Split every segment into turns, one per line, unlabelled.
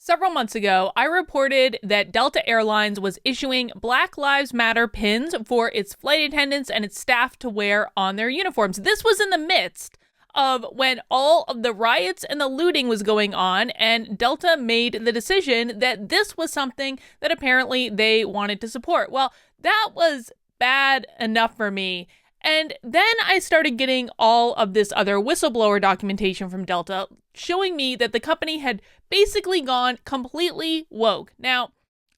Several months ago, I reported that Delta Airlines was issuing Black Lives Matter pins for its flight attendants and its staff to wear on their uniforms. This was in the midst of when all of the riots and the looting was going on, and Delta made the decision that this was something that apparently they wanted to support. Well, that was bad enough for me. And then I started getting all of this other whistleblower documentation from Delta showing me that the company had basically gone completely woke. Now,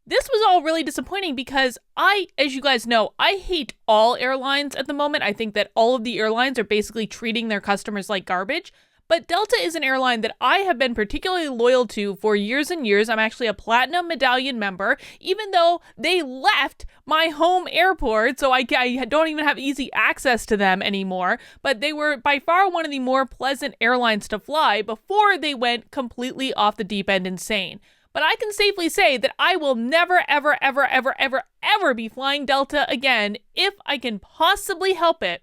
this was all really disappointing because as you guys know, I hate all airlines at the moment. I think that all of the airlines are basically treating their customers like garbage. But Delta is an airline that I have been particularly loyal to for years and years. I'm actually a Platinum Medallion member, even though they left my home airport, so I don't even have easy access to them anymore. But they were by far one of the more pleasant airlines to fly before they went completely off the deep end insane. But I can safely say that I will never, ever, ever, ever, ever, ever be flying Delta again if I can possibly help it,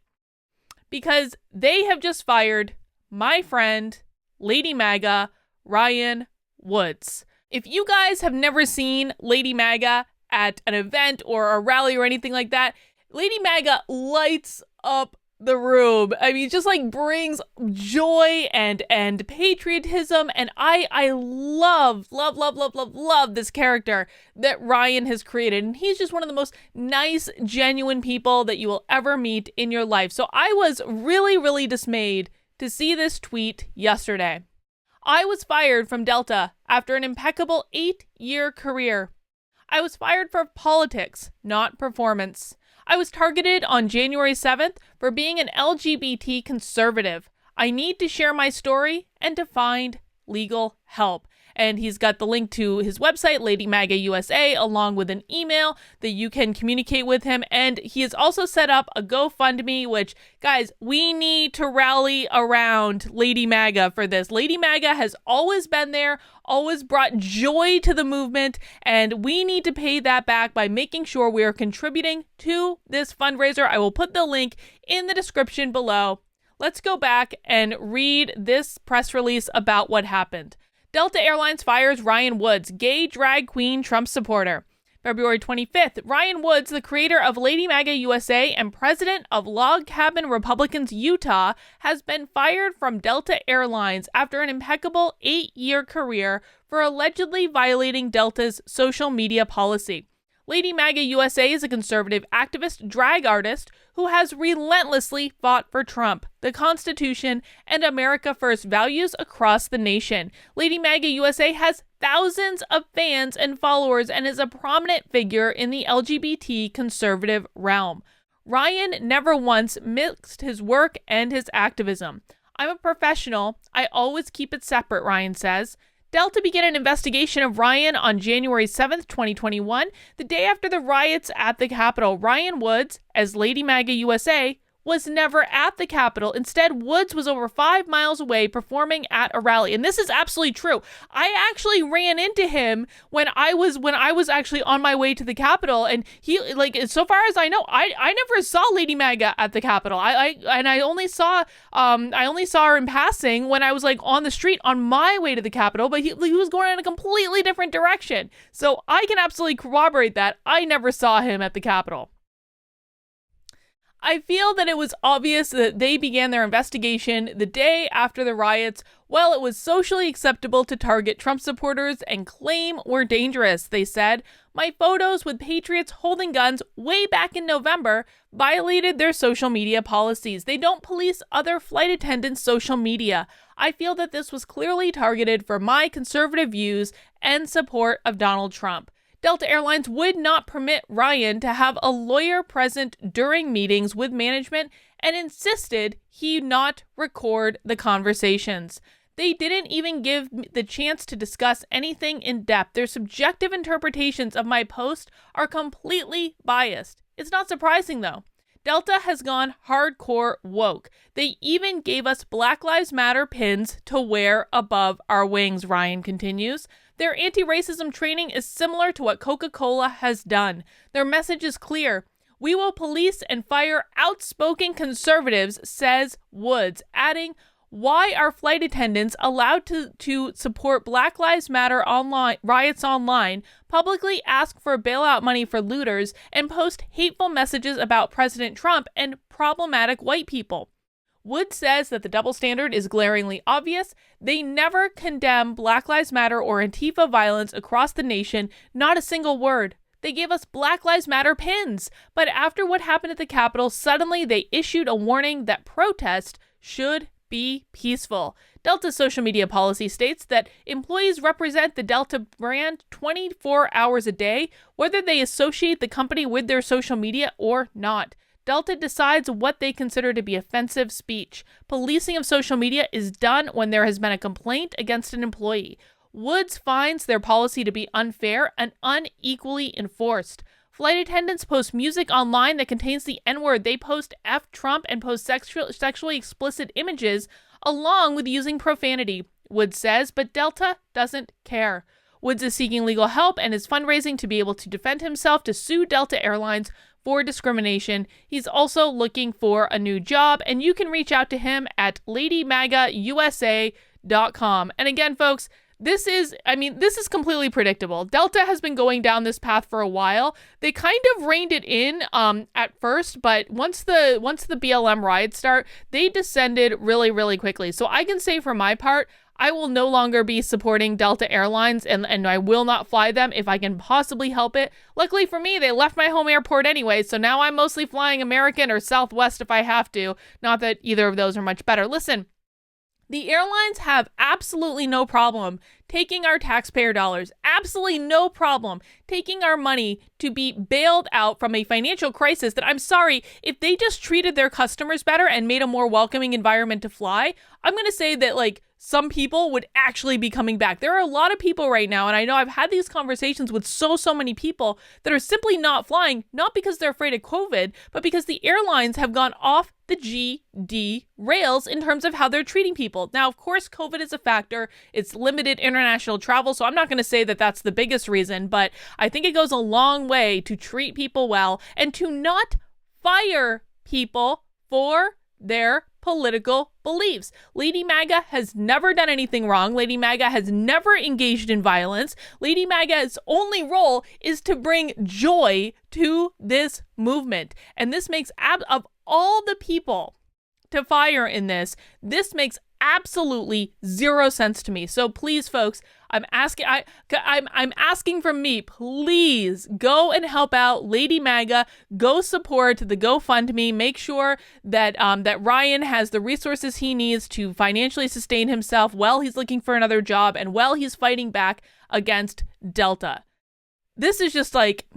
because they have just fired my friend, Lady MAGA, Ryan Woods. If you guys have never seen Lady MAGA at an event or a rally or anything like that, Lady MAGA lights up the room. I mean, just like brings joy and patriotism, and I love this character that Ryan has created, and he's just one of the most nice, genuine people that you will ever meet in your life. So I was really dismayed to see this tweet yesterday. I was fired from Delta after an impeccable 8-year career. I was fired for politics, not performance. I was targeted on January 7th for being an LGBT conservative. I need to share my story and to find legal help. And he's got the link to his website, Lady MAGA USA, along with an email that you can communicate with him. And he has also set up a GoFundMe, which, guys, we need to rally around Lady MAGA for this. Lady MAGA has always been there, always brought joy to the movement, and we need to pay that back by making sure we are contributing to this fundraiser. I will put the link in the description below. Let's go back and read this press release about what happened. Delta Airlines fires Ryan Woods, gay drag queen Trump supporter. February 25th, Ryan Woods, the creator of Lady MAGA USA and president of Log Cabin Republicans Utah, has been fired from Delta Airlines after an impeccable 8-year career for allegedly violating Delta's social media policy. Lady MAGA USA is a conservative activist drag artist who has relentlessly fought for Trump, the Constitution, and America First values across the nation. Lady MAGA USA has thousands of fans and followers and is a prominent figure in the LGBT conservative realm. Ryan never once mixed his work and his activism. I'm a professional. I always keep it separate, Ryan says. Delta began an investigation of Ryan on January 7th, 2021, the day after the riots at the Capitol. Ryan Woods, as Lady MAGA USA, was never at the Capitol. Instead, Woods was over 5 miles away performing at a rally. And this is absolutely true. I actually ran into him when I was actually on my way to the Capitol, and he, like, so far as I know, I never saw Lady MAGA at the Capitol. I only saw her in passing when I was like on the street on my way to the Capitol, but he was going in a completely different direction. So I can absolutely corroborate that. I never saw him at the Capitol. I feel that it was obvious that they began their investigation the day after the riots. Well, it was socially acceptable to target Trump supporters and claim we're dangerous, they said. My photos with patriots holding guns way back in November violated their social media policies. They don't police other flight attendants' social media. I feel that this was clearly targeted for my conservative views and support of Donald Trump. Delta Airlines would not permit Ryan to have a lawyer present during meetings with management and insisted he not record the conversations. They didn't even give the chance to discuss anything in depth. Their subjective interpretations of my post are completely biased. It's not surprising, though. Delta has gone hardcore woke. They even gave us Black Lives Matter pins to wear above our wings, Ryan continues. Their anti-racism training is similar to what Coca-Cola has done. Their message is clear. We will police and fire outspoken conservatives, says Woods, adding, Why are flight attendants allowed to support Black Lives Matter online riots online, publicly ask for bailout money for looters, and post hateful messages about President Trump and problematic white people? Wood says that the double standard is glaringly obvious. They never condemn Black Lives Matter or Antifa violence across the nation, not a single word. They gave us Black Lives Matter pins, but after what happened at the Capitol, suddenly they issued a warning that protest should be peaceful. Delta's social media policy states that employees represent the Delta brand 24 hours a day, whether they associate the company with their social media or not. Delta decides what they consider to be offensive speech. Policing of social media is done when there has been a complaint against an employee. Woods finds their policy to be unfair and unequally enforced. Flight attendants post music online that contains the N-word. They post F Trump and post sexually explicit images along with using profanity, Woods says, but Delta doesn't care. Woods is seeking legal help and is fundraising to be able to defend himself to sue Delta Airlines for discrimination. He's also looking for a new job, and you can reach out to him at ladymagausa.com. And again, folks, this is completely predictable. Delta has been going down this path for a while. They kind of reined it in at first, but once the BLM riots start, they descended really, really quickly. So I can say for my part, I will no longer be supporting Delta Airlines, and I will not fly them if I can possibly help it. Luckily for me, they left my home airport anyway, so now I'm mostly flying American or Southwest if I have to. Not that either of those are much better. Listen, the airlines have absolutely no problem taking our taxpayer dollars, absolutely no problem taking our money to be bailed out from a financial crisis that, I'm sorry, if they just treated their customers better and made a more welcoming environment to fly, I'm going to say that, like, some people would actually be coming back. There are a lot of people right now, and I know I've had these conversations with so many people that are simply not flying, not because they're afraid of COVID, but because the airlines have gone off the GD rails in terms of how they're treating people. Now, of course, COVID is a factor. It's limited international travel, so I'm not going to say that that's the biggest reason, but I think it goes a long way to treat people well and to not fire people for their political beliefs. Lady MAGA has never done anything wrong. Lady MAGA has never engaged in violence. Lady MAGA's only role is to bring joy to this movement. And this makes, of all the people to fire in this makes absolutely zero sense to me. So please, folks, I'm asking from me, please go and help out Lady MAGA. Go support the GoFundMe. Make sure that that Ryan has the resources he needs to financially sustain himself while he's looking for another job and while he's fighting back against Delta. This is just like,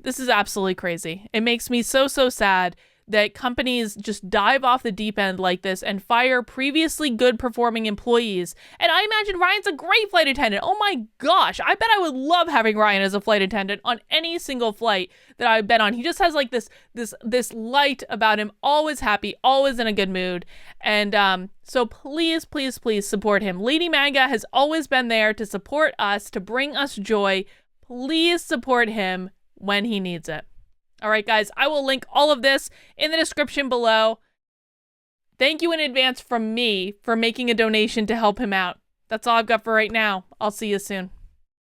this is absolutely crazy. It makes me so sad that companies just dive off the deep end like this and fire previously good performing employees. And I imagine Ryan's a great flight attendant. Oh my gosh, I bet I would love having Ryan as a flight attendant on any single flight that I've been on. He just has like this light about him, always happy, always in a good mood. And so please support him. Lady MAGA has always been there to support us, to bring us joy. Please support him when he needs it. All right, guys, I will link all of this in the description below. Thank you in advance from me for making a donation to help him out. That's all I've got for right now. I'll see you soon.